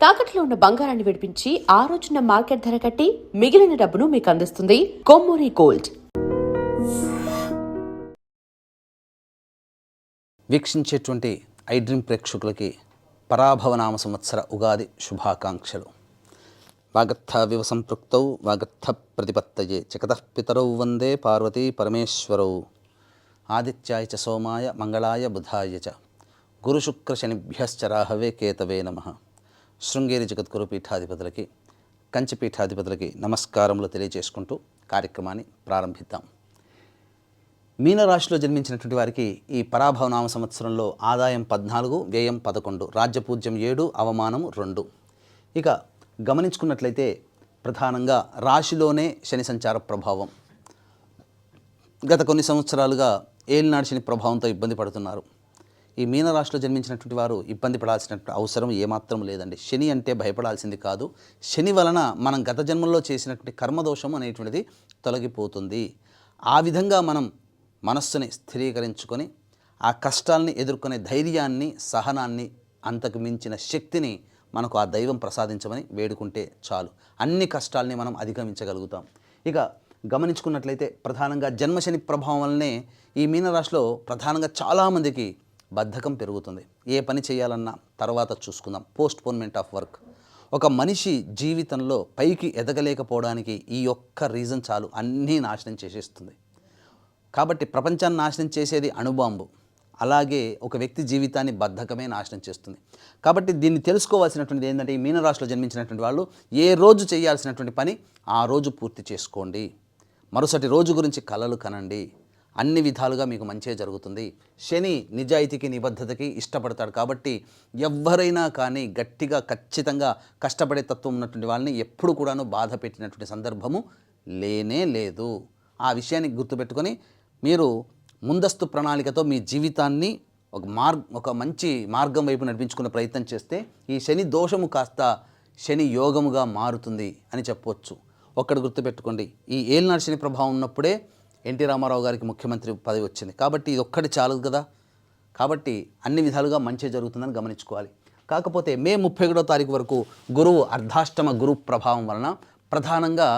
తాకట్లో ఉన్న బంగారాన్ని విడిపించి ఆ రోజున మార్కెట్ ధర కట్టి మిగిలిన డబ్బును మీకు అందిస్తుంది కొమ్మూరి గోల్డ్. వీక్షించేటువంటి ఐ డ్రీమ్ ప్రేక్షకులకి పరాభవనామ సంవత్సర ఉగాది శుభాకాంక్షలు. వాగర్థ సంపృక్తౌ వాగర్థ ప్రతిపత్తయే జగతః పితరౌ వందే పార్వతీ పరమేశ్వరౌ. ఆదిత్యాయ చ సోమాయ మంగళాయ బుధాయ చ గురుశుక్ర శనిభ్యశ్చ రాహవే కేతవే నమః. శృంగేరి జగద్గురు పీఠాధిపతులకి, కంచి పీఠాధిపతులకి నమస్కారములు తెలియజేసుకుంటూ కార్యక్రమాన్ని ప్రారంభిద్దాం. మీనరాశిలో జన్మించినటువంటి వారికి ఈ పరాభవనామ సంవత్సరంలో ఆదాయం 14, వ్యయం 11, రాజ్యపూజ్యం 7, అవమానం 2. ఇక గమనించుకున్నట్లయితే ప్రధానంగా రాశిలోనే శని సంచార ప్రభావం. గత కొన్ని సంవత్సరాలుగా ఏలినాడు శని ప్రభావంతో ఇబ్బంది పడుతున్నారు. ఈ మీనరాశిలో జన్మించినటువంటి వారు ఇబ్బంది పడాల్సినటువంటి అవసరం ఏమాత్రం లేదండి. శని అంటే భయపడాల్సింది కాదు. శని వలన మనం గత జన్మల్లో చేసినటువంటి కర్మదోషం అనేటువంటిది తొలగిపోతుంది. ఆ విధంగా మనం మనస్సుని స్థిరీకరించుకొని ఆ కష్టాలని ఎదుర్కొనే ధైర్యాన్ని, సహనాన్ని, అంతకు మించిన శక్తిని మనకు ఆ దైవం ప్రసాదించమని వేడుకుంటే చాలు. అన్ని కష్టాలని మనం అధిగమించగలుగుతాం. ఇక గమనించుకున్నట్లయితే ప్రధానంగా జన్మశని ప్రభావం వల్లనే ఈ మీనరాశిలో ప్రధానంగా చాలామందికి బద్ధకం పెరుగుతుంది. ఏ పని చేయాలన్నా తర్వాత చూసుకుందాం, పోస్ట్పోన్మెంట్ ఆఫ్ వర్క్. ఒక మనిషి జీవితంలో పైకి ఎదగలేకపోవడానికి ఈ ఒక్క రీజన్ చాలు, అన్నీ నాశనం చేసేస్తుంది. కాబట్టి ప్రపంచాన్ని నాశనం చేసేది అణుబాంబు, అలాగే ఒక వ్యక్తి జీవితాన్ని బద్ధకమే నాశనం చేస్తుంది. కాబట్టి దీన్ని తెలుసుకోవాల్సినటువంటిది ఏంటంటే, ఈ మీనరాశిలో జన్మించినటువంటి వాళ్ళు ఏ రోజు చేయాల్సినటువంటి పని ఆ రోజు పూర్తి చేసుకోండి. మరుసటి రోజు గురించి కలలు కనండి. అన్ని విధాలుగా మీకు మంచే జరుగుతుంది. శని నిజాయితీకి, నిబద్ధతకి ఇష్టపడతాడు. కాబట్టి ఎవరైనా కానీ గట్టిగా ఖచ్చితంగా కష్టపడే తత్వం ఉన్నటువంటి వాళ్ళని ఎప్పుడు కూడాను బాధ పెట్టినటువంటి సందర్భము లేనే లేదు. ఆ విషయాన్ని గుర్తుపెట్టుకొని మీరు ముందస్తు ప్రణాళికతో మీ జీవితాన్ని ఒక మంచి మార్గం వైపు నడిపించుకునే ప్రయత్నం చేస్తే ఈ శని దోషము కాస్త శని యోగముగా మారుతుంది అని చెప్పవచ్చు. ఒక్కటి గుర్తుపెట్టుకోండి, ఈ ఏలినాడు శని ప్రభావం ఉన్నప్పుడే ఎన్టీ రామారావు గారికి ముఖ్యమంత్రి పదవి వచ్చింది. కాబట్టి ఇది ఒక్కటి చాలు కదా. కాబట్టి అన్ని విధాలుగా మంచి జరుగుతుందని గమనించుకోవాలి. కాకపోతే మే 31వ తారీఖు వరకు గురువు అర్ధాష్టమ గురు ప్రభావం వలన ప్రధానంగా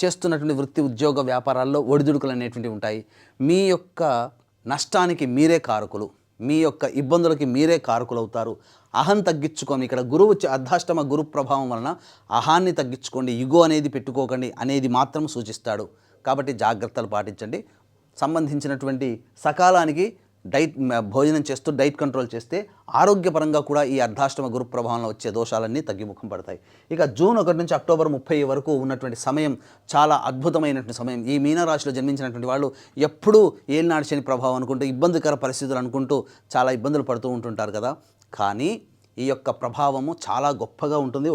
చేస్తున్నటువంటి వృత్తి, ఉద్యోగ, వ్యాపారాల్లో ఒడిదుడుకులు అనేటువంటివి ఉంటాయి. మీ యొక్క నష్టానికి మీరే కారకులు, మీ యొక్క ఇబ్బందులకి మీరే కారకులు అవుతారు. అహం తగ్గించుకోండి. ఇక్కడ గురువు అర్ధాష్టమ గురు ప్రభావం వలన అహాన్ని తగ్గించుకోండి, ఇగో అనేది పెట్టుకోకండి అనేది మాత్రం సూచిస్తాడు. కాబట్టి జాగ్రత్తలు పాటించండి. సంబంధించినటువంటి సకాలానికి భోజనం చేస్తూ డైట్ కంట్రోల్ చేస్తే ఆరోగ్యపరంగా కూడా ఈ అర్ధాష్టమ గురు ప్రభావంలో వచ్చే దోషాలన్నీ తగ్గిముఖం పడతాయి. ఇక జూన్ 1 నుంచి అక్టోబర్ 30 వరకు ఉన్నటువంటి సమయం చాలా అద్భుతమైనటువంటి సమయం. ఈ మీనరాశిలో జన్మించినటువంటి వాళ్ళు ఎప్పుడూ ఏలినాడు శని ప్రభావం అనుకుంటూ, ఇబ్బందికర పరిస్థితులు అనుకుంటూ చాలా ఇబ్బందులు పడుతూ ఉంటుంటారు కదా. కానీ ఈ యొక్క ప్రభావము చాలా గొప్పగా ఉంటుంది.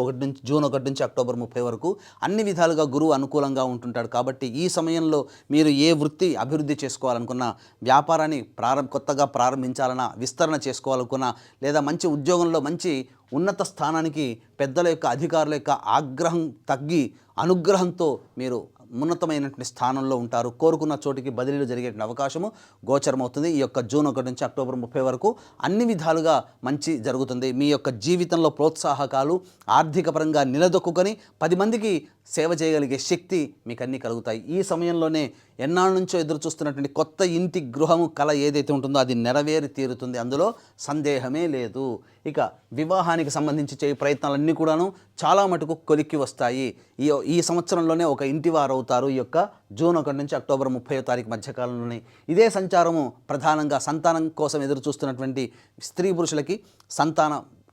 జూన్ 1 నుంచి అక్టోబర్ 30 వరకు అన్ని విధాలుగా గురువు అనుకూలంగా ఉంటుంటాడు. కాబట్టి ఈ సమయంలో మీరు ఏ వృత్తి అభివృద్ధి చేసుకోవాలనుకున్నా, వ్యాపారాన్ని కొత్తగా ప్రారంభించాలన్నా, విస్తరణ చేసుకోవాలనుకున్నా, లేదా మంచి ఉద్యోగంలో మంచి ఉన్నత స్థానానికి పెద్దల యొక్క, అధికారుల యొక్క ఆగ్రహం తగ్గి అనుగ్రహంతో మీరు ఉన్నతమైనటువంటి స్థానంలో ఉంటారు. కోరుకున్న చోటికి బదిలీలు జరిగే అవకాశము గోచరమవుతుంది. ఈ యొక్క జూన్ 1 నుంచి అక్టోబర్ 30 వరకు అన్ని విధాలుగా మంచి జరుగుతుంది. మీ యొక్క జీవితంలో ప్రోత్సాహకాలు ఆర్థిక పరంగా నిలదొక్కుని 10 మందికి సేవ చేయగలిగే శక్తి మీకు అన్నీ కలుగుతాయి. ఈ సమయంలోనే ఎన్నాళ్ళ నుంచో ఎదురు చూస్తున్నటువంటి కొత్త ఇంటి గృహము కళ ఏదైతే ఉంటుందో అది నెరవేరి తీరుతుంది, అందులో సందేహమే లేదు. ఇక వివాహానికి సంబంధించి చేయ ప్రయత్నాలన్నీ కూడాను చాలా మటుకు కొలిక్కి వస్తాయి. ఈ సంవత్సరంలోనే ఒక ఇంటి వారు అవుతారు. ఈ యొక్క జూన్ 1 నుంచి అక్టోబర్ 30వ తారీఖు మధ్యకాలంలోనే ఇదే సంచారము ప్రధానంగా సంతానం కోసం ఎదురు చూస్తున్నటువంటి స్త్రీ పురుషులకి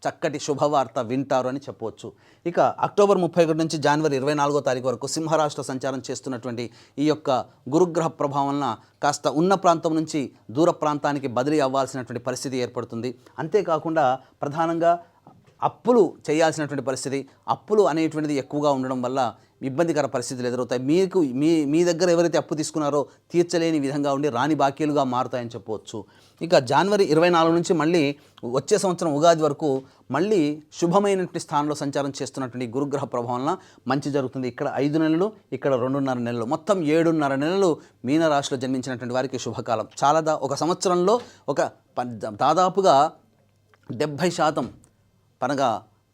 చక్కటి శుభవార్త వింటారు అని చెప్పవచ్చు. ఇక అక్టోబర్ 31 నుంచి జనవరి 24వ తారీఖు వరకు సింహరాశిలో సంచారం చేస్తున్నటువంటి ఈ యొక్క గురుగ్రహ ప్రభావం వలన కాస్త ఉన్న ప్రాంతం నుంచి దూర ప్రాంతానికి బదిలీ అవ్వాల్సినటువంటి పరిస్థితి ఏర్పడుతుంది. అంతేకాకుండా ప్రధానంగా అప్పులు చేయాల్సినటువంటి పరిస్థితి, అప్పులు అనేటువంటిది ఎక్కువగా ఉండడం వల్ల ఇబ్బందికర పరిస్థితులు ఎదురవుతాయి. మీ దగ్గర ఎవరైతే అప్పు తీసుకున్నారో తీర్చలేని విధంగా ఉండి రాని బాకీలుగా మారుతాయని చెప్పవచ్చు. ఇక జనవరి 24 నుంచి మళ్ళీ వచ్చే సంవత్సరం ఉగాది వరకు మళ్ళీ శుభమైనటువంటి స్థానంలో సంచారం చేస్తున్నటువంటి గురుగ్రహ ప్రభావం మంచి జరుగుతుంది. ఇక్కడ 5 నెలలు, ఇక్కడ 2.5 నెలలు, మొత్తం 7.5 నెలలు మీనరాశిలో జన్మించినటువంటి వారికి శుభకాలం. చాలా ఒక సంవత్సరంలో దాదాపుగా 70% పనగా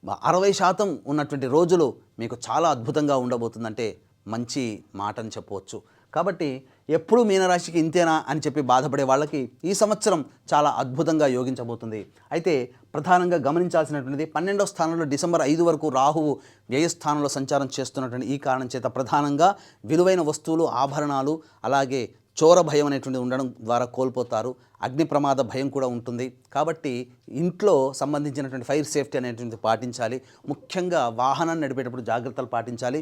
60% ఉన్నటువంటి రోజులు మీకు చాలా అద్భుతంగా ఉండబోతుందంటే మంచి మాట అని చెప్పవచ్చు. కాబట్టి ఎప్పుడు మీనరాశికి ఇంతేనా అని చెప్పి బాధపడే వాళ్ళకి ఈ సంవత్సరం చాలా అద్భుతంగా యోగించబోతుంది. అయితే ప్రధానంగా గమనించాల్సినటువంటిది 12వ స్థానంలో డిసెంబర్ 5 వరకు రాహువు వ్యయస్థానంలో సంచారం చేస్తున్నటువంటి ఈ కారణం చేత ప్రధానంగా విలువైన వస్తువులు, ఆభరణాలు, అలాగే చోర భయం అనేటువంటిది ఉండడం ద్వారా కోల్పోతారు. అగ్ని ప్రమాద భయం కూడా ఉంటుంది. కాబట్టి ఇంట్లో సంబంధించినటువంటి ఫైర్ సేఫ్టీ అనేటువంటిది పాటించాలి. ముఖ్యంగా వాహనాన్ని నడిపేటప్పుడు జాగ్రత్తలు పాటించాలి.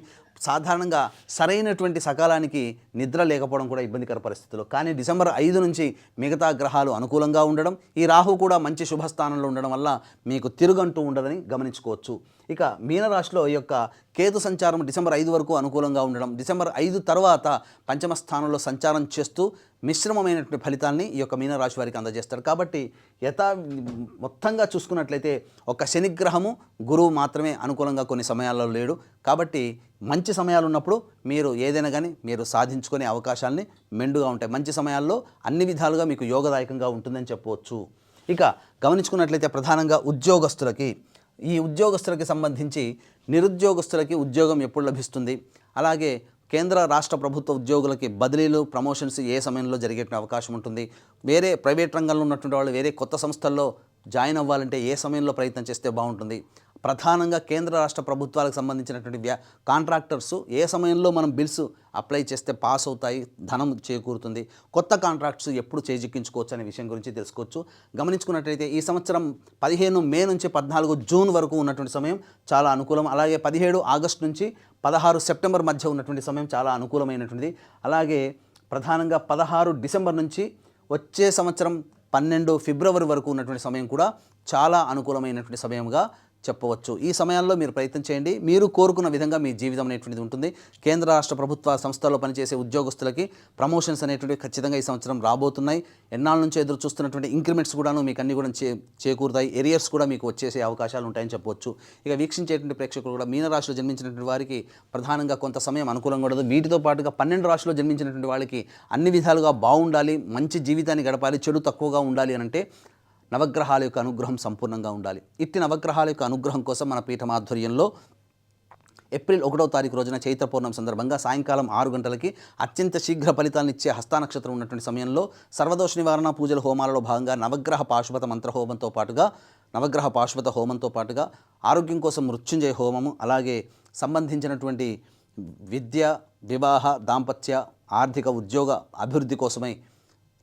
సాధారణంగా సరైనటువంటి సకాలానికి నిద్ర లేకపోవడం కూడా ఇబ్బందికర పరిస్థితులు. కానీ డిసెంబర్ 5 నుంచి మిగతా గ్రహాలు అనుకూలంగా ఉండడం, ఈ రాహు కూడా మంచి శుభస్థానంలో ఉండడం వల్ల మీకు తిరుగంటూ ఉండదని గమనించుకోవచ్చు. ఇక మీనరాశిలో ఈ యొక్క కేతు సంచారం డిసెంబర్ 5 వరకు అనుకూలంగా ఉండడం, డిసెంబర్ 5 తర్వాత పంచమ స్థానంలో సంచారం చేస్తూ మిశ్రమమైనటువంటి ఫలితాన్ని ఈ యొక్క మీనరాశి వారికి అందజేస్తారు. కాబట్టి మొత్తంగా చూసుకున్నట్లయితే ఒక శనిగ్రహము, గురువు మాత్రమే అనుకూలంగా కొన్ని సమయాల్లో లేడు. కాబట్టి మంచి సమయాలు ఉన్నప్పుడు మీరు ఏదైనా కానీ మీరు సాధించుకునే అవకాశాలని మెండుగా ఉంటాయి. మంచి సమయాల్లో అన్ని విధాలుగా మీకు యోగదాయకంగా ఉంటుందని చెప్పవచ్చు. ఇక గమనించుకున్నట్లయితే ప్రధానంగా ఈ ఉద్యోగస్తులకి సంబంధించి నిరుద్యోగస్తులకి ఉద్యోగం ఎప్పుడు లభిస్తుంది, అలాగే కేంద్ర రాష్ట్ర ప్రభుత్వ ఉద్యోగులకి బదిలీలు, ప్రమోషన్స్ ఏ సమయంలో జరిగే అవకాశం ఉంటుంది, వేరే ప్రైవేట్ రంగంలో ఉన్నటువంటి వాళ్ళు వేరే కొత్త సంస్థల్లో జాయిన్ అవ్వాలంటే ఏ సమయంలో ప్రయత్నం చేస్తే బాగుంటుంది, ప్రధానంగా కేంద్ర రాష్ట్ర ప్రభుత్వాలకు సంబంధించినటువంటి కాంట్రాక్టర్స్ ఏ సమయంలో మనం బిల్స్ అప్లై చేస్తే పాస్ అవుతాయి, ధనం చేకూరుతుంది, కొత్త కాంట్రాక్ట్స్ ఎప్పుడు చేజిక్కించుకోవచ్చు అనే విషయం గురించి తెలుసుకోవచ్చు. గమనించుకున్నట్లయితే ఈ సంవత్సరం 15 మే నుంచి 14 జూన్ వరకు ఉన్నటువంటి సమయం చాలా అనుకూలం. అలాగే 17 ఆగస్టు నుంచి 16 సెప్టెంబర్ మధ్య ఉన్నటువంటి సమయం చాలా అనుకూలమైనటువంటిది. అలాగే ప్రధానంగా 16 డిసెంబర్ నుంచి వచ్చే సంవత్సరం 12 ఫిబ్రవరి వరకు ఉన్నటువంటి సమయం కూడా చాలా అనుకూలమైనటువంటి సమయంగా చెప్పవచ్చు. ఈ సమయాల్లో మీరు ప్రయత్నం చేయండి. మీరు కోరుకున్న విధంగా మీ జీవితం అనేటువంటిది ఉంటుంది. కేంద్ర రాష్ట్ర ప్రభుత్వ సంస్థల్లో పనిచేసే ఉద్యోగస్తులకి ప్రమోషన్స్ అనేటువంటివి ఖచ్చితంగా ఈ సంవత్సరం రాబోతున్నాయి. ఎన్నాళ్ళ నుంచి ఎదురు చూస్తున్నటువంటి ఇంక్రిమెంట్స్ కూడాను మీకు అన్ని కూడా చేకూరుతాయి. ఎరియర్స్ కూడా మీకు వచ్చేసే అవకాశాలు ఉంటాయని చెప్పవచ్చు. ఇక వీక్షించేటువంటి ప్రేక్షకులు కూడా మీనరాశిలో జన్మించినటువంటి వారికి ప్రధానంగా కొంత సమయం అనుకూలంగా ఉండదు. వీటితో పాటుగా 12 రాశిలో జన్మించినటువంటి వాళ్ళకి అన్ని విధాలుగా బాగుండాలి, మంచి జీవితాన్ని గడపాలి, చెడు తక్కువగా ఉండాలి అని అంటే నవగ్రహాల యొక్క అనుగ్రహం సంపూర్ణంగా ఉండాలి. ఇట్టి నవగ్రహాల యొక్క అనుగ్రహం కోసం మన పీఠం ఆధ్వర్యంలో ఏప్రిల్ 1వ తారీఖు రోజున చైత్ర పౌర్ణమి సందర్భంగా సాయంకాలం 6 గంటలకి అత్యంత శీఘ్ర ఫలితాలను ఇచ్చే హస్త నక్షత్రం ఉన్నటువంటి సమయంలో సర్వదోష నివారణ పూజల హోమాలలో భాగంగా నవగ్రహ పాశుపత హోమంతో పాటుగా ఆరోగ్యం కోసం మృత్యుంజయ హోమము, అలాగే సంబంధించినటువంటి విద్య, వివాహ, దాంపత్య, ఆర్థిక, ఉద్యోగ అభివృద్ధి కోసమై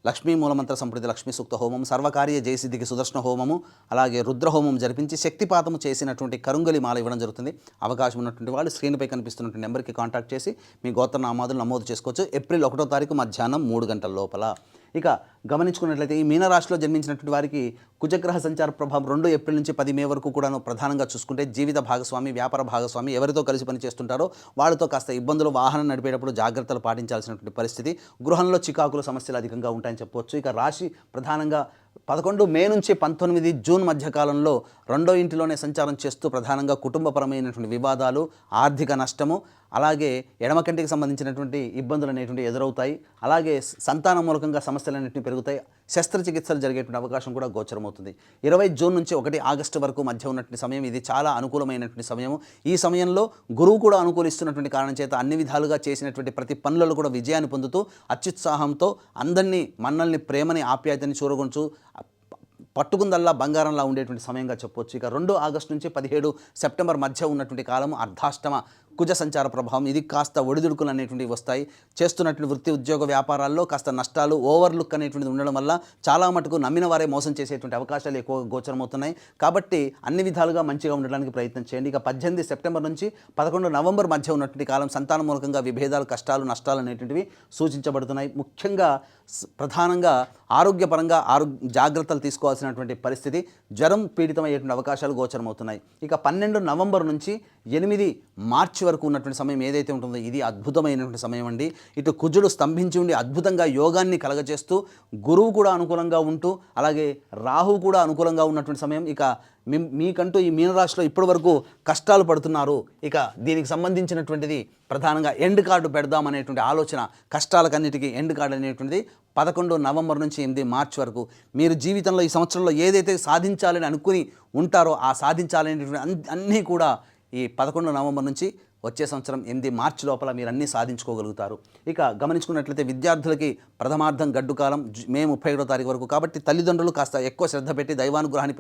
లక్ష్మీ మూలమంత్ర సంప్రతి లక్ష్మీ సూక్త హోమం, సర్వకార్య జయసిద్ధికి సుదర్శన హోమము, అలాగే రుద్రహోమం జరిపించి శక్తిపాతము చేసినటువంటి కరుంగలి మాల ఇవ్వడం జరుగుతుంది. అవకాశం ఉన్నటువంటి వాళ్ళు స్క్రీన్పై కనిపిస్తున్నటువంటి నెంబర్కి కాంటాక్ట్ చేసి మీ గోత్రనామాదులు నమోదు చేసుకోవచ్చు. ఏప్రిల్ 1వ తారీఖు మధ్యాహ్నం 3 గంటల లోపల. ఇక గమనించుకున్నట్లయితే ఈ మీనరాశిలో జన్మించినటువంటి వారికి కుజగ్రహ సంచార ప్రభావం 2 ఏప్రిల్ నుంచి 10 మే వరకు కూడాను ప్రధానంగా చూసుకుంటే జీవిత భాగస్వామి, వ్యాపార భాగస్వామి ఎవరితో కలిసి పనిచేస్తుంటారో వాళ్ళతో కాస్త ఇబ్బందులు, వాహనం నడిపేటప్పుడు జాగ్రత్తలు పాటించాల్సినటువంటి పరిస్థితి, గృహంలో చికాకుల సమస్యలు అధికంగా ఉంటాయని చెప్పవచ్చు. ఇక రాశి ప్రధానంగా 11 మే నుంచి 19 జూన్ మధ్యకాలంలో 2వ ఇంటిలోనే సంచారం చేస్తూ ప్రధానంగా కుటుంబపరమైనటువంటి వివాదాలు, ఆర్థిక నష్టము, అలాగే ఎడమ కంటికి సంబంధించినటువంటి ఇబ్బందులు అనేటువంటి ఎదురవుతాయి. అలాగే సంతాన మూలకంగా సమస్యలు అనేటివి పెరుగుతాయి. శస్త్రచికిత్సలు జరిగేటువంటి అవకాశం కూడా గోచరమవుతుంది. 20 జూన్ నుంచి 1 ఆగస్టు వరకు మధ్య ఉన్నటువంటి సమయం ఇది చాలా అనుకూలమైనటువంటి సమయము. ఈ సమయంలో గురువు కూడా అనుకూలిస్తున్నటువంటి కారణం చేత అన్ని విధాలుగా చేసినటువంటి ప్రతి పనులలో కూడా విజయాన్ని పొందుతూ అత్యుత్సాహంతో అందరినీ, మన్నల్ని, ప్రేమని, ఆప్యాయతని చూరగొంచు పట్టుకుందల్లా బంగారంలా ఉండేటువంటి సమయంగా చెప్పవచ్చు. ఇక 2 ఆగస్టు నుంచి 17 సెప్టెంబర్ మధ్య ఉన్నటువంటి కాలము అర్ధాష్టమ కుజ సంచార ప్రభావం. ఇది కాస్త ఒడిదుడుకులు అనేటువంటివి వస్తాయి. చేస్తున్నటువంటి వృత్తి, ఉద్యోగ, వ్యాపారాల్లో కాస్త నష్టాలు, ఓవర్లుక్ అనేటువంటిది ఉండడం వల్ల చాలా మటుకు నమ్మిన వారే మోసం చేసేటువంటి అవకాశాలు ఎక్కువగా గోచరమవుతున్నాయి. కాబట్టి అన్ని విధాలుగా మంచిగా ఉండడానికి ప్రయత్నం చేయండి. ఇక 18 సెప్టెంబర్ నుంచి 11 నవంబర్ మధ్య ఉన్నటువంటి కాలం సంతాన మూలకంగా విభేదాలు, కష్టాలు, నష్టాలు అనేటువంటివి సూచించబడుతున్నాయి. ముఖ్యంగా ప్రధానంగా ఆరోగ్యపరంగా జాగ్రత్తలు తీసుకోవాల్సినటువంటి పరిస్థితి, జ్వరం పీడితమయ్యేటువంటి అవకాశాలు గోచరమవుతున్నాయి. ఇక 12 నవంబర్ నుంచి 8 మార్చి వరకు ఉన్నటువంటి సమయం ఏదైతే ఉంటుందో ఇది అద్భుతమైనటువంటి సమయం అండి. ఇటు కుజుడు స్తంభించి ఉండి అద్భుతంగా యోగాన్ని కలగజేస్తూ, గురువు కూడా అనుకూలంగా ఉంటూ, అలాగే రాహువు కూడా అనుకూలంగా ఉన్నటువంటి సమయం. ఇక మీకంటూ ఈ మీనరాశిలో ఇప్పటి వరకు కష్టాలు పడుతున్నారు, ఇక దీనికి సంబంధించినటువంటిది ప్రధానంగా ఎండ్ కార్డు పెడదామనేటువంటి ఆలోచన, కష్టాలకన్నిటికీ ఎండ్ కార్డు అనేటువంటిది 11 నవంబర్ నుంచి 8 మార్చి వరకు మీరు జీవితంలో ఈ సంవత్సరంలో ఏదైతే సాధించాలని అనుకుని ఉంటారో ఆ సాధించాలనేటువంటి అన్నీ కూడా ఈ 11 నవంబర్ నుంచి వచ్చే సంవత్సరం 8 మార్చి లోపల మీరు అన్నీ సాధించుకోగలుగుతారు. ఇక గమనించుకున్నట్లయితే విద్యార్థులకి ప్రథమార్థం గడ్డు కాలం మే 31వ తారీఖు వరకు, కాబట్టి తల్లిదండ్రులు కాస్త ఎక్కువ శ్రద్ధ పెట్టి దైవానుగ్రహాన్ని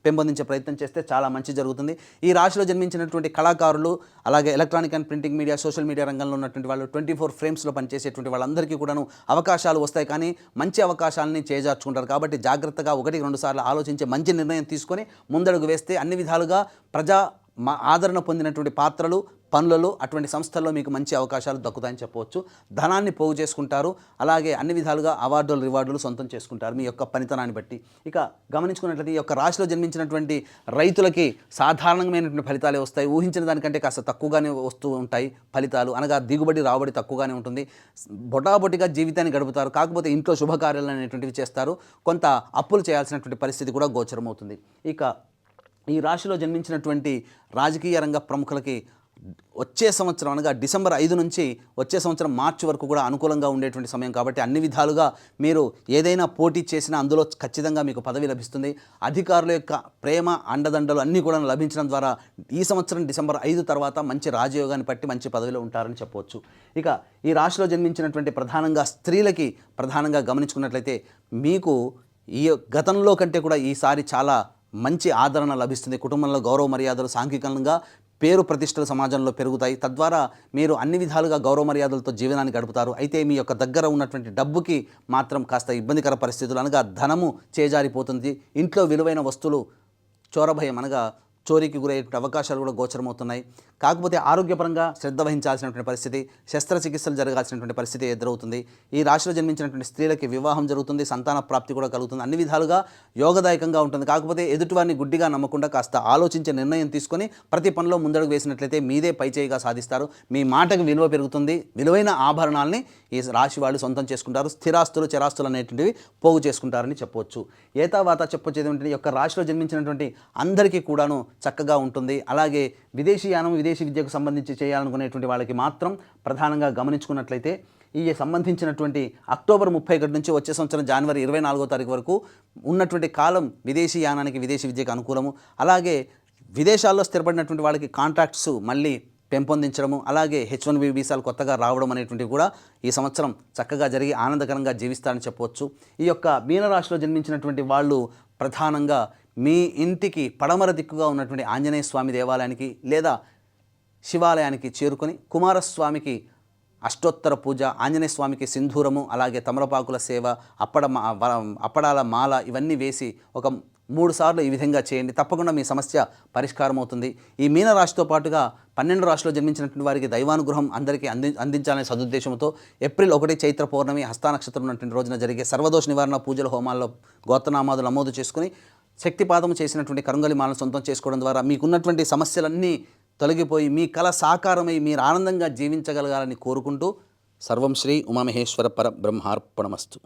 పెంపొందించే ప్రయత్నం చేస్తే చాలా మంచి జరుగుతుంది. ఈ రాశిలో జన్మించినటువంటి కళాకారులు, అలాగే electronic and printing media, social media రంగంలో ఉన్నటువంటి వాళ్ళు, 24 ఫ్రేమ్స్లో పనిచేసేటువంటి వాళ్ళందరికీ కూడాను అవకాశాలు వస్తాయి, కానీ మంచి అవకాశాలని చేజార్చుకుంటారు. కాబట్టి జాగ్రత్తగా 1-2 సార్లు ఆలోచించి మంచి నిర్ణయం తీసుకొని ముందడుగు వేస్తే అన్ని విధాలుగా ఆదరణ పొందినటువంటి పాత్రలు, పనులలో, అటువంటి సంస్థల్లో మీకు మంచి అవకాశాలు దక్కుతాయని చెప్పవచ్చు. ధనాన్ని పోగు చేసుకుంటారు, అలాగే అన్ని విధాలుగా అవార్డులు, రివార్డులు సొంతం చేసుకుంటారు మీ యొక్క పనితనాన్ని బట్టి. ఇక గమనించుకున్నట్లయితే ఈ యొక్క రాశిలో జన్మించినటువంటి రైతులకి సాధారణమైనటువంటి ఫలితాలే వస్తాయి. ఊహించిన దానికంటే కాస్త తక్కువగానే వస్తూ ఉంటాయి ఫలితాలు, అనగా దిగుబడి రాబడి తక్కువగానే ఉంటుంది. బొటాబొటిగా జీవితాన్ని గడుపుతారు, కాకపోతే ఇంట్లో శుభకార్యాలు అనేటువంటివి చేస్తారు. కొంత అప్పులు చేయాల్సినటువంటి పరిస్థితి కూడా గోచరమవుతుంది. ఇక ఈ రాశిలో జన్మించినటువంటి రాజకీయ రంగ ప్రముఖులకి వచ్చే సంవత్సరం, అనగా డిసెంబర్ 5 నుంచి వచ్చే సంవత్సరం మార్చి వరకు కూడా అనుకూలంగా ఉండేటువంటి సమయం. కాబట్టి అన్ని విధాలుగా మీరు ఏదైనా పోటీ చేసినా అందులో ఖచ్చితంగా మీకు పదవి లభిస్తుంది. అధికారుల యొక్క ప్రేమ, అండదండలు అన్నీ కూడా లభించడం ద్వారా ఈ సంవత్సరం డిసెంబర్ 5 తర్వాత మంచి రాజయోగాన్ని పట్టి మంచి పదవిలో ఉంటారని చెప్పవచ్చు. ఇక ఈ రాశిలో జన్మించినటువంటి ప్రధానంగా స్త్రీలకి ప్రధానంగా గమనించుకున్నట్లయితే మీకు ఈ గతంలో కంటే కూడా ఈసారి చాలా మంచి ఆదరణ లభిస్తుంది. కుటుంబంలో గౌరవ మర్యాదలు, సాంఘికంగా పేరు ప్రతిష్టలు సమాజంలో పెరుగుతాయి. తద్వారా మీరు అన్ని విధాలుగా గౌరవ మర్యాదలతో జీవనాన్ని గడుపుతారు. అయితే మీ యొక్క దగ్గర ఉన్నటువంటి డబ్బుకి మాత్రం కాస్త ఇబ్బందికర పరిస్థితులు, అనగా ధనము చేజారిపోతుంది. ఇంట్లో విలువైన వస్తువులు చోరభయం, అనగా చోరీకి గురయ్యే అవకాశాలు కూడా గోచరమవుతున్నాయి. కాకపోతే ఆరోగ్యపరంగా శ్రద్ధ వహించాల్సినటువంటి పరిస్థితి, శస్త్రచికిత్సలు జరగాల్సినటువంటి పరిస్థితి ఎదురవుతుంది. ఈ రాశిలో జన్మించినటువంటి స్త్రీలకి వివాహం జరుగుతుంది, సంతాన ప్రాప్తి కూడా కలుగుతుంది. అన్ని విధాలుగా యోగదాయకంగా ఉంటుంది. కాకపోతే ఎదుటివారిని గుడ్డిగా నమ్మకుండా కాస్త ఆలోచించే నిర్ణయం తీసుకొని ప్రతి పనిలో ముందడుగు వేసినట్లయితే మీదే పైచేయిగా సాధిస్తారు. మీ మాటకు విలువ పెరుగుతుంది. విలువైన ఆభరణాలని ఈ రాశి వాళ్ళు సొంతం చేసుకుంటారు. స్థిరాస్తులు, చరాస్తులు అనేటువంటివి పోగు చేసుకుంటారని చెప్పవచ్చు. ఏతావాత చెప్పొచ్చేది ఏంటంటే ఈ యొక్క రాశిలో జన్మించినటువంటి అందరికీ కూడాను చక్కగా ఉంటుంది. అలాగే విదేశీయానం, విదేశీ విద్యకు సంబంధించి చేయాలనుకునేటువంటి వాళ్ళకి మాత్రం ప్రధానంగా గమనించుకున్నట్లయితే ఈ సంబంధించినటువంటి అక్టోబర్ 31 నుంచి వచ్చే సంవత్సరం జనవరి 24వ తారీఖు వరకు ఉన్నటువంటి కాలం విదేశీయానానికి, విదేశీ విద్యకు అనుకూలము. అలాగే విదేశాల్లో స్థిరపడినటువంటి వాళ్ళకి కాంట్రాక్ట్స్ మళ్ళీ పెంపొందించడము, అలాగే H1B వీసాలు కొత్తగా రావడం అనేటువంటివి కూడా ఈ సంవత్సరం చక్కగా జరిగి ఆనందకరంగా జీవిస్తారని చెప్పవచ్చు. ఈ యొక్క మీనరాశిలో జన్మించినటువంటి వాళ్ళు ప్రధానంగా మీ ఇంటికి పడమర దిక్కుగా ఉన్నటువంటి ఆంజనేయ స్వామి దేవాలయానికి లేదా శివాలయానికి చేరుకొని కుమారస్వామికి అష్టోత్తర పూజ, ఆంజనేయ స్వామికి సింధూరము, అలాగే తమలపాకుల సేవ, అప్పడాల మాల ఇవన్నీ వేసి ఒక 3 సార్లు ఈ విధంగా చేయండి. తప్పకుండా మీ సమస్య పరిష్కారం అవుతుంది. ఈ మీనరాశితో పాటుగా 12 రాశిలో జన్మించినటువంటి వారికి దైవానుగ్రహం అందరికీ అందించాలనే సదుద్దేశంతో ఏప్రిల్ 1 చైత్ర పౌర్ణమి హస్త నక్షత్రం ఉన్నటువంటి రోజున జరిగే సర్వదోష నివారణ పూజల హోమాల్లో గోత్రనామాదులు నమోదు చేసుకుని శక్తిపాదం చేసినటువంటి కరుంగలి మాలను సొంతం చేసుకోవడం ద్వారా మీకున్నటువంటి సమస్యలన్నీ తొలగిపోయి మీ కళ సాకారమై మీరు ఆనందంగా జీవించగలగాలని కోరుకుంటూ సర్వం శ్రీ ఉమామహేశ్వర పర బ్రహ్మార్పణమస్తు.